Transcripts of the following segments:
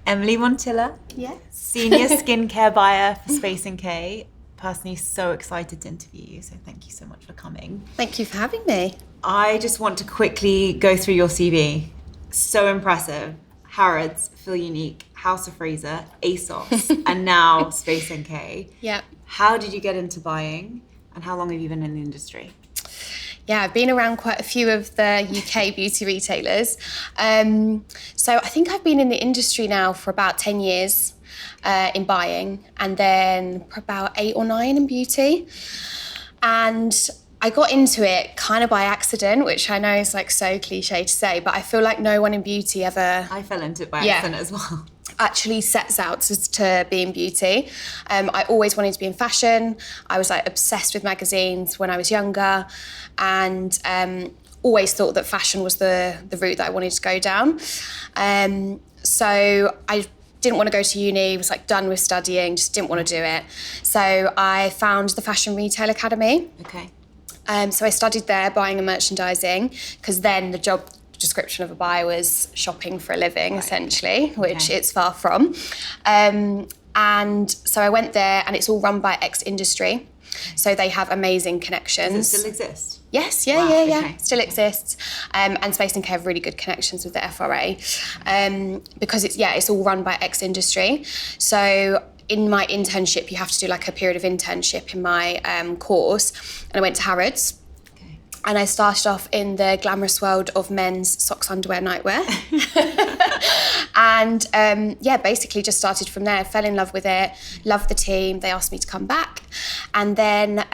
Emily Montila, Yes. Senior Skincare Buyer for Space NK. Personally, so excited to interview you, so thank you so much for coming. Thank you for having me. I just want to quickly go through your CV. So impressive. Harrods, Feel Unique, House of Fraser, ASOS, and now Space NK. Yeah. How did you get into buying, and how long have you been in the industry? Yeah, I've been around quite a few of the UK beauty retailers. So I think I've been in the industry now for about 10 years in buying, and then for about 8 or 9 in beauty. And I got into it kind of by accident, which I know is like so cliche to say, but I feel like no one in beauty ever... I fell into it by accident as well. Actually sets out to be in beauty. I always wanted to be in fashion. I was like obsessed with magazines when I was younger, and always thought that fashion was the route that I wanted to go down. So I didn't want to go to uni, was like done with studying, just didn't want to do it. So I found the Fashion Retail Academy. Okay. So I studied there, buying and merchandising, because then the job description of a buyer was shopping for a living, right, essentially, which it's far from. And so I went there, and it's all run by ex-industry. So they have amazing connections. Does it still exist? Yes, yeah. Okay. Still exists. And Space NK have really good connections with the FRA because it's all run by ex-industry. So in my internship, you have to do like a period of internship in my course, and I went to Harrods. And I started off in the glamorous world of men's socks, underwear, nightwear. And basically just started from there, fell in love with it, loved the team. They asked me to come back. And then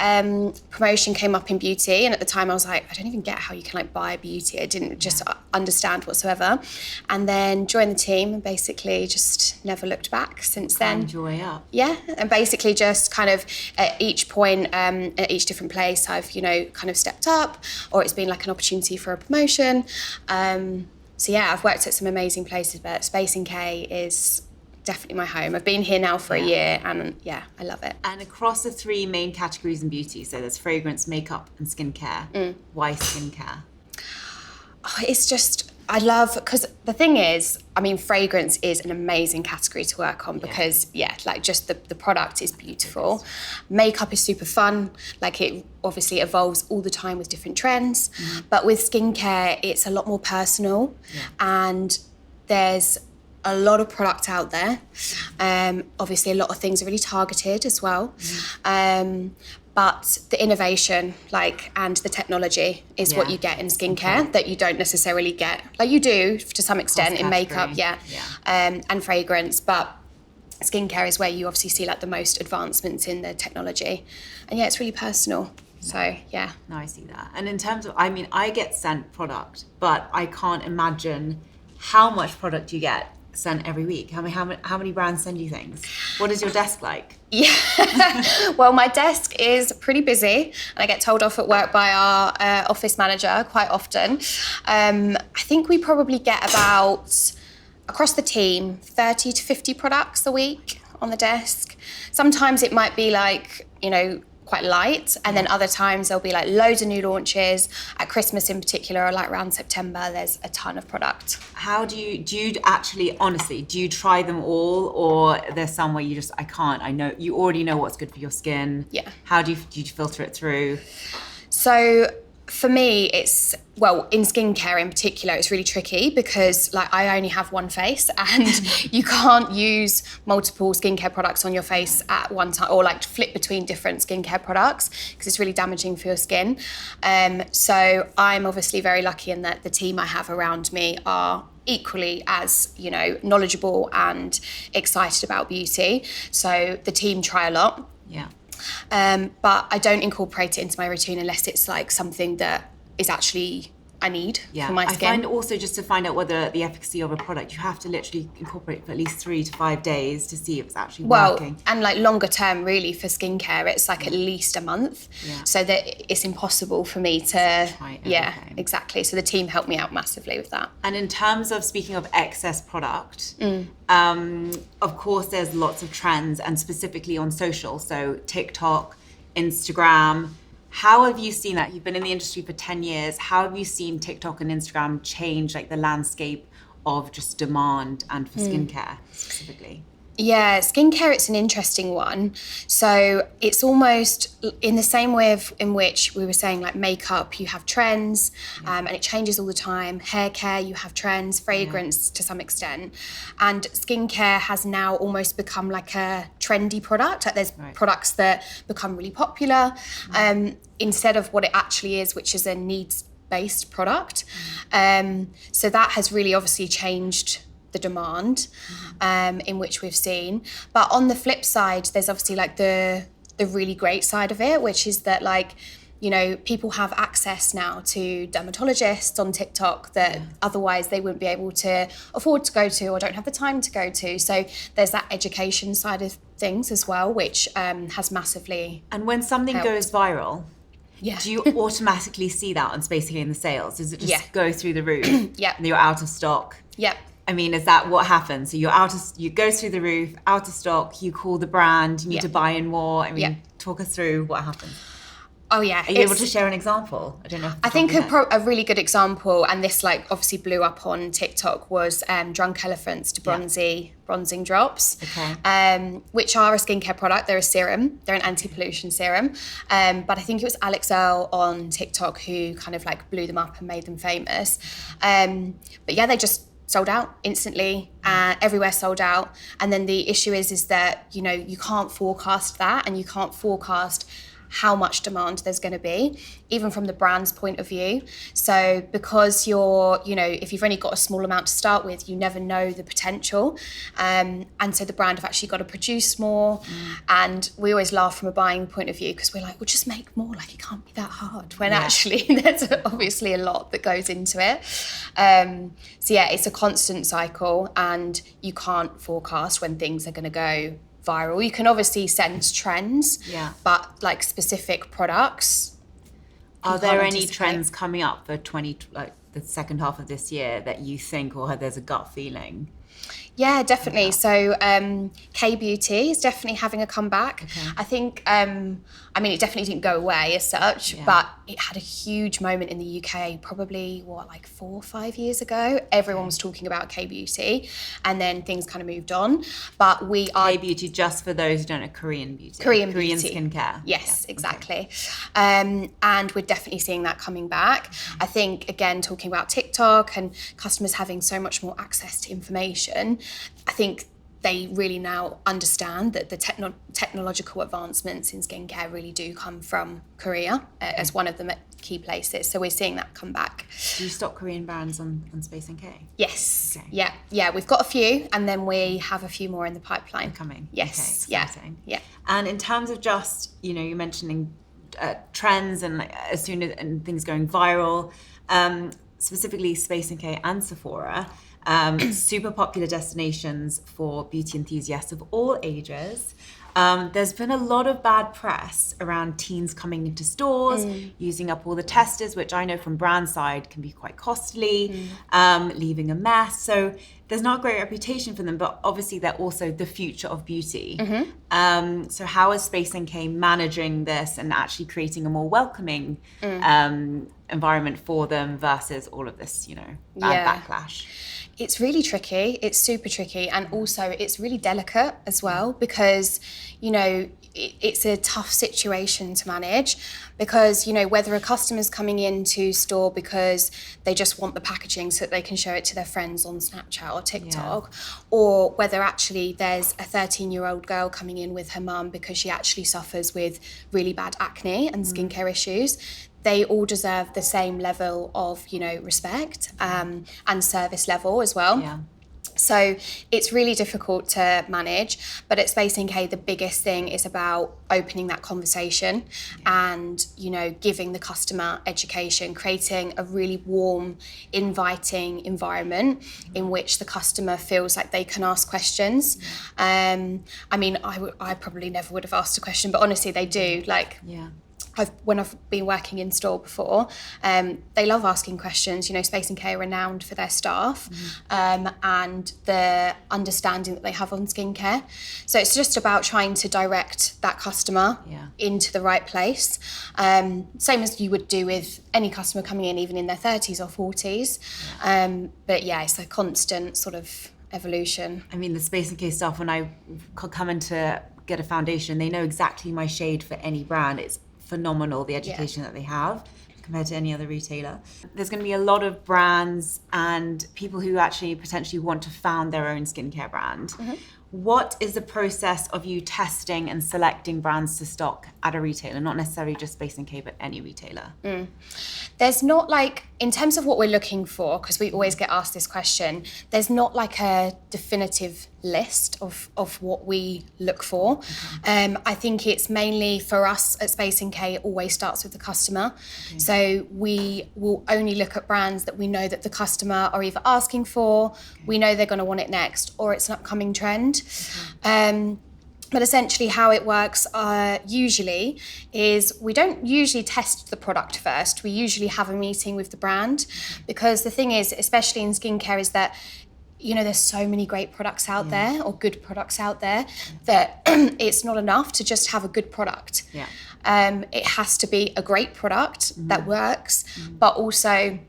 promotion came up in beauty. And at the time I was like, I don't even get how you can like buy beauty. I didn't just understand whatsoever. And then joined the team and basically just never looked back since then. Climbed your way up. Yeah, and basically just kind of at each point, at each different place, I've, kind of stepped up, or it's been like an opportunity for a promotion. So I've worked at some amazing places, but Space NK is definitely my home. I've been here now for a year, and I love it. And across the 3 main categories in beauty, so there's fragrance, makeup, and skincare. Why skincare? Oh, it's just, I love, because the thing is, fragrance is an amazing category to work on because, just the product is beautiful. Makeup is super fun. Like, it obviously evolves all the time with different trends. But with skincare, it's a lot more personal. And there's a lot of product out there. Obviously, a lot of things are really targeted as well. But the innovation, and the technology is what you get in skincare that you don't necessarily get. Like, you do to some extent in makeup, and fragrance. But skincare is where you obviously see the most advancements in the technology. And it's really personal. So, No, I see that. And in terms of, I get sent product, but I can't imagine how much product you get sent every week. How many brands send you things? What is your desk like? Well, my desk is pretty busy, and I get told off at work by our office manager quite often. I think we probably get about, across the team, 30 to 50 products a week on the desk. Sometimes it might be quite light, and then other times there'll be loads of new launches. At Christmas in particular, or around September, there's a ton of product. How do you actually, honestly, do you try them all, or there's some where you just, I know, you already know what's good for your skin? How do you filter it through? So for me, it's, in skincare in particular, it's really tricky because I only have one face, and you can't use multiple skincare products on your face at one time, or flip between different skincare products, because it's really damaging for your skin. So I'm obviously very lucky in that the team I have around me are equally as, knowledgeable and excited about beauty. So the team try a lot. But I don't incorporate it into my routine unless it's something that is actually I need for my skin. I find also, just to find out whether the efficacy of a product, you have to literally incorporate it for at least 3 to 5 days to see if it's actually working. And longer term, really, for skincare, it's at least a month. So that it's impossible for me to exactly. So the team helped me out massively with that. And in terms of, speaking of excess product, of course there's lots of trends, and specifically on social, so TikTok, Instagram. How have you seen that? You've been in the industry for 10 years. How have you seen TikTok and Instagram change the landscape of just demand and for skincare specifically? Yeah, skincare, it's an interesting one. So it's almost in the same way in which we were saying, like makeup, you have trends, and it changes all the time. Hair care, you have trends, fragrance to some extent. And skincare has now almost become like a trendy product. Like there's products that become really popular instead of what it actually is, which is a needs-based product. So that has really obviously changed the demand in which we've seen. But on the flip side, there's obviously like the really great side of it, which is that like, you know, people have access now to dermatologists on TikTok that otherwise they wouldn't be able to afford to go to or don't have the time to go to. So there's that education side of things as well, which has massively And when something helped. goes viral, do you automatically see that on Space in the sales? Does it just go through the roof? And you're out of stock? Yep. I mean, is that what happens? So you go through the roof, out of stock, you call the brand, you need to buy in more. I mean, talk us through what happens. Oh yeah. Are you able to share an example? I don't know. I think a really good example, and this like obviously blew up on TikTok, was Drunk Elephant's bronzing drops, which are a skincare product. They're a serum. They're an anti-pollution serum. But I think it was Alex Earle on TikTok who kind of like blew them up and made them famous. But yeah, they just sold out instantly, everywhere sold out. And then the issue is that, you know, you can't forecast that, and you can't forecast how much demand there's going to be, even from the brand's point of view. So because you're, you know, if you've only got a small amount to start with, you never know the potential. And so the brand have actually got to produce more. And we always laugh from a buying point of view because we're like, well, just make more, like it can't be that hard. When actually there's obviously a lot that goes into it. So yeah, it's a constant cycle, and you can't forecast when things are going to go viral. You can obviously sense trends, but like specific products. Are there any trends coming up for the second half of this year that you think, or there's a gut feeling? Yeah, definitely. So K-beauty is definitely having a comeback. I think, I mean, it definitely didn't go away as such, but it had a huge moment in the UK, probably, like 4 or 5 years ago. Everyone was talking about K-beauty, and then things kind of moved on. But we are... K-beauty, just for those who don't know, Korean beauty. Korean skincare. Yes, exactly. And we're definitely seeing that coming back. I think, again, talking about TikTok and customers having so much more access to information, I think they really now understand that the technological advancements in skincare really do come from Korea as one of the key places. So we're seeing that come back. Do you stock Korean brands on Space NK? Yes. Okay. Yeah. We've got a few, and then we have a few more in the pipeline. They're coming. Yes. Okay, yeah. And in terms of just, you know, you're mentioning trends and as soon as things going viral, specifically Space NK and Sephora. Super popular destinations for beauty enthusiasts of all ages. There's been a lot of bad press around teens coming into stores, using up all the testers, which I know from brand side can be quite costly, leaving a mess. So there's not a great reputation for them, but obviously they're also the future of beauty. So how is Space NK managing this and actually creating a more welcoming environment for them versus all of this, you know, bad backlash? It's really tricky. It's super tricky. And also it's really delicate as well, because, you know, it's a tough situation to manage, because, you know, whether a customer's coming into store because they just want the packaging so that they can show it to their friends on Snapchat or TikTok, or whether actually there's a 13-year-old girl coming in with her mum because she actually suffers with really bad acne and skincare issues, they all deserve the same level of, you know, respect and service level as well. Yeah. So it's really difficult to manage, but at Space NK, the biggest thing is about opening that conversation and, you know, giving the customer education, creating a really warm, inviting environment in which the customer feels like they can ask questions. I mean, I probably never would have asked a question, but honestly, they do. Like, when I've been working in store before, they love asking questions. You know, Space & K are renowned for their staff and the understanding that they have on skincare. So it's just about trying to direct that customer into the right place. Same as you would do with any customer coming in, even in their 30s or 40s. But yeah, it's a constant sort of evolution. I mean, the Space & K staff, when I come in to get a foundation, they know exactly my shade for any brand. It's phenomenal, the education that they have compared to any other retailer. There's going to be a lot of brands and people who actually potentially want to found their own skincare brand. What is the process of you testing and selecting brands to stock at a retailer? Not necessarily just Space & K, but any retailer. There's not like, in terms of what we're looking for, because we always get asked this question, there's not like a definitive list of what we look for. I think it's mainly for us at Space & K, it always starts with the customer. So we will only look at brands that we know that the customer are either asking for, we know they're going to want it next, or it's an upcoming trend. But essentially how it works usually is we don't usually test the product first. We usually have a meeting with the brand, because the thing is, especially in skincare, is that, you know, there's so many great products out there, or good products out there, that it's not enough to just have a good product. It has to be a great product that works, but also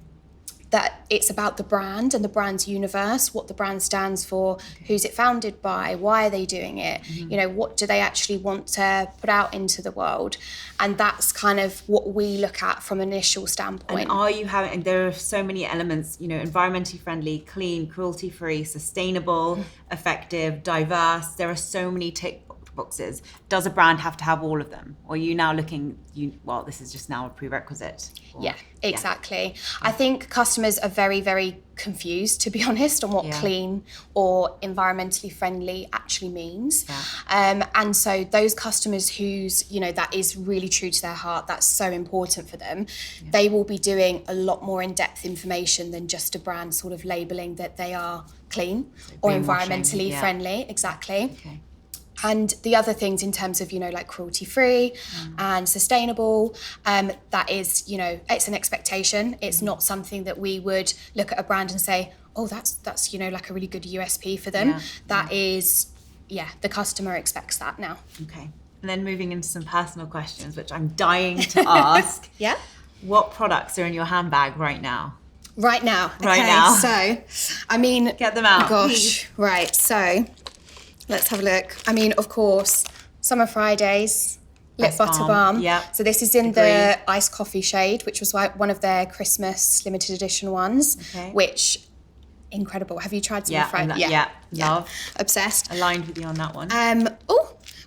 that it's about the brand and the brand's universe, what the brand stands for, who's it founded by, why are they doing it, you know, what do they actually want to put out into the world? And that's kind of what we look at from an initial standpoint. And are you having, and there are so many elements, you know, environmentally friendly, clean, cruelty-free, sustainable, effective, diverse. There are so many tick boxes. Does a brand have to have all of them? Or are you now looking, well, this is just now a prerequisite? Yeah, exactly. I think customers are very, very confused, to be honest, on what clean or environmentally friendly actually means. And so those customers whose, you know, that is really true to their heart, that's so important for them, they will be doing a lot more in-depth information than just a brand sort of labeling that they are clean or environmentally friendly. Exactly. And the other things in terms of, you know, like cruelty-free and sustainable, that is, you know, it's an expectation. It's not something that we would look at a brand and say, oh, that's you know, like a really good USP for them. That is, the customer expects that now. Okay. And then moving into some personal questions, which I'm dying to ask. What products are in your handbag right now? Right now. Right now. So, I mean, get them out. Gosh. Please. Right. So, let's have a look. I mean, of course, Summer Fridays, Lip Butter Balm. So this is in the iced coffee shade, which was one of their Christmas limited edition ones, which, incredible. Have you tried Summer Fridays? Love. Obsessed. Aligned with you on that one.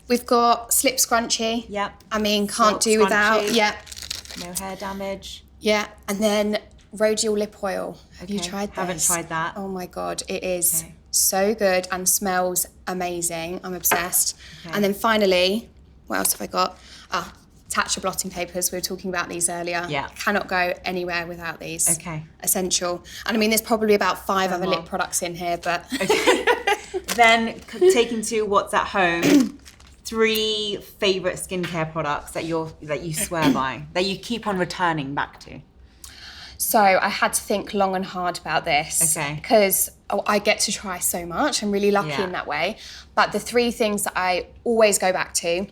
We've got Slip Scrunchie. I mean, can't do without. No hair damage. And then Rhodial Lip Oil. Have you tried this? Haven't tried that. Oh my God, it is so good and smells amazing. I'm obsessed. And then finally, what else have I got? Tatcha blotting papers. We were talking about these earlier. Cannot go anywhere without these. Essential. And I mean, there's probably about 5 other lip products in here, but. Then taking to what's at home, 3 favorite skincare products that you swear by, that you keep on returning back to. So I had to think long and hard about this because I get to try so much. I'm really lucky in that way. But the 3 things that I always go back to,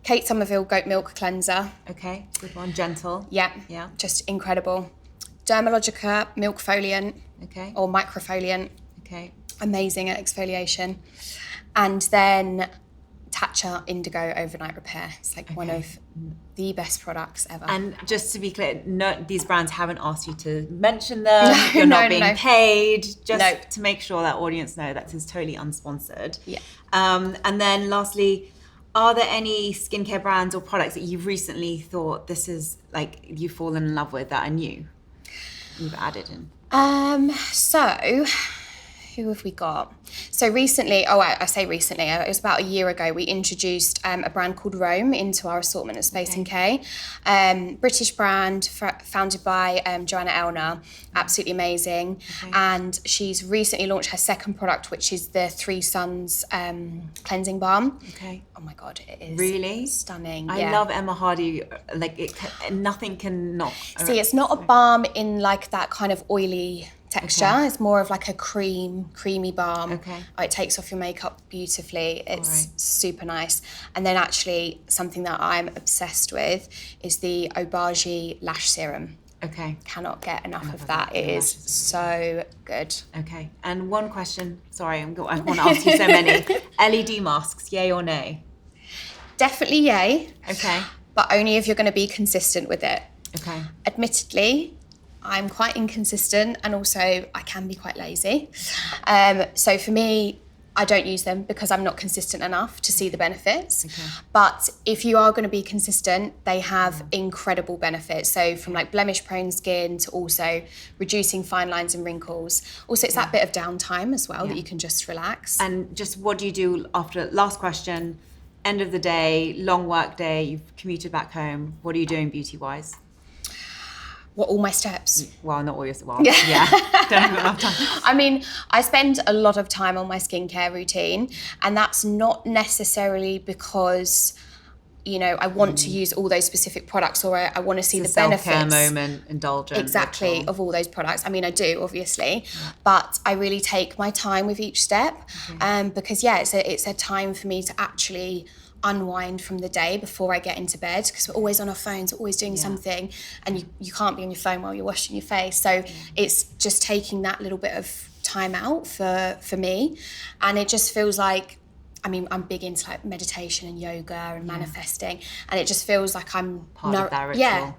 Kate Somerville Goat Milk Cleanser. Good one. Gentle. Just incredible. Dermalogica Milk Foliant. Or Microfoliant. Amazing at exfoliation. And then Tatcha Indigo Overnight Repair. It's like one of the best products ever. And just to be clear, these brands haven't asked you to mention them. You're not being paid. Just to make sure that audience know that is totally unsponsored. And then lastly, are there any skincare brands or products that you've recently thought this is like you've fallen in love with that are new? You've added in. So who have we got? So recently, I say recently, it was about a year ago, we introduced a brand called Rome into our assortment at Space & K. British brand, founded by Joanna Elner, absolutely amazing. And she's recently launched her second product, which is the Three Suns cleansing balm. Oh my God, it is really stunning. I love Emma Hardy, like nothing can knock. See, it's not a balm in like that kind of oily texture. It's more of like a creamy balm. It takes off your makeup beautifully. It's super nice. And then actually something that I'm obsessed with is the Obagi lash serum. Cannot get enough of that. It is so good. And one question, sorry, I want to ask you so many. LED masks, yay or nay? Definitely yay. But only if you're going to be consistent with it. Admittedly, I'm quite inconsistent, and also I can be quite lazy. So for me, I don't use them because I'm not consistent enough to see the benefits. But if you are going to be consistent, they have incredible benefits. So from like blemish prone skin to also reducing fine lines and wrinkles. Also, it's that bit of downtime as well that you can just relax. And just what do you do after, last question, end of the day, long work day, you've commuted back home, what are you doing beauty-wise? What, all my steps? Well, not all your, don't have enough time. I mean, I spend a lot of time on my skincare routine, and that's not necessarily because, you know, I want to use all those specific products, or I want to see the benefits. Self-care moment, indulgence. Exactly, ritual. Of all those products. I mean, I do, obviously, but I really take my time with each step, because, it's a time for me to actually unwind from the day before I get into bed, because we're always on our phones, always doing something, and you can't be on your phone while you're washing your face. So it's just taking that little bit of time out for me, and it just feels like, I mean, I'm big into like meditation and yoga and manifesting, and it just feels like I'm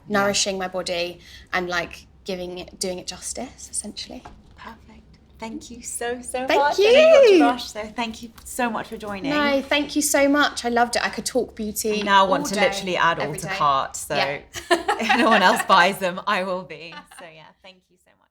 nourishing my body and like doing it justice, essentially. Perfect. Thank you so much. Thank you. I know you've got to rush, so thank you so much for joining. No, thank you so much. I loved it. I could talk beauty. I now want to day, literally add all to day. cart, so if no one else buys them, I will be. So yeah, thank you so much.